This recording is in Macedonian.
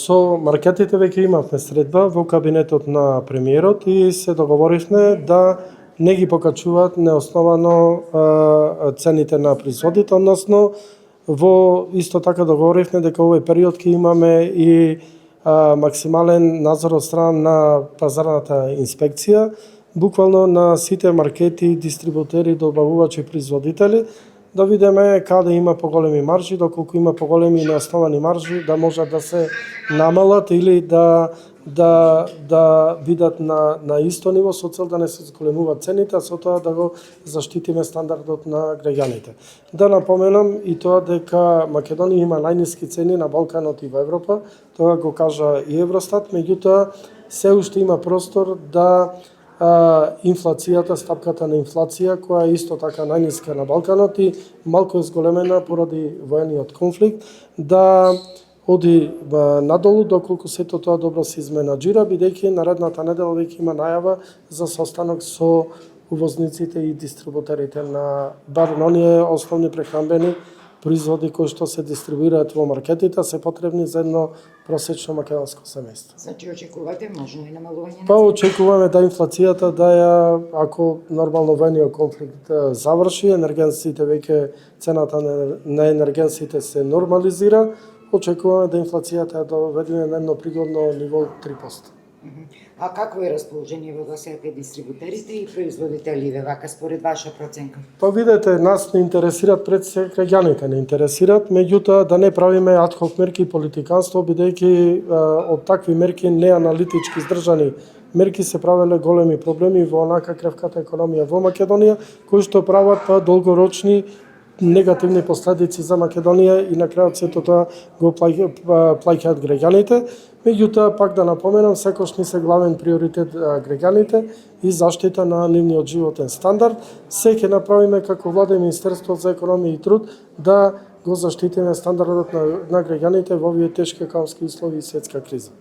Со маркетите веќе имавме средба во кабинетот на премиерот и се договоривме да не ги покачуваат неосновано цените на производите, односно во исто така договоривме дека овој период ќе имаме и максимален надзор од страна на пазарната инспекција, буквално на сите маркети, дистрибутери, добавувачи, производители, да видиме каде има поголеми маржи, доколку има поголеми неосновани маржи, да можат да се намалат или да бидат на исто ниво со цел да не се зголемуваат цените, а со тоа да го заштитиме стандардот на граѓаните. Да напоменам и тоа дека Македонија има најниски цени на Балканот и во Европа, тоа го кажа и Евростат, меѓутоа се уште има простор да инфлацијата, стапката на инфлација, која е исто така најниска на Балканот и малку е зголемена поради воениот конфликт, да оди надолу доколку сето тоа добро се изменаџира, бидејќи наредната недела веќе има најава за состанок со увозниците и дистрибутерите на бар оние основни прехранбени производи кои што се дистрибуираат во маркетите, се потребни за едно просечно македонско семејство. Значи очекувате можно и намалување на Па очекуваме да инфлацијата да ја, ако нормално воениот конфликт заврши, енергенсите веќе цената на енергенсите се нормализира, очекуваме да инфлацијата ја доведеме на едно пригодно ниво 3%. А какво е расположението во сега дистрибутерите и производителите вака според ваша проценка? Па видете, нас не интересираат пред се граѓаните, не интересираат, меѓутоа да не правиме адхок мерки и политиканство, бидејќи од такви мерки неаналитички издржани мерки се правеле големи проблеми во онака кревката економија во Македонија, кои што прават долгорочни негативни последици за Македонија и на крајот сето тоа го плаќаат граѓаните. Меѓутоа, пак да напоменам, секош ни се главен приоритет граѓаните и заштита на нивниот животен стандард. Се ќе направиме како влада и Министерство за економија и труд да го заштитиме стандардот на граѓаните во овие тешки економски услови и светска криза.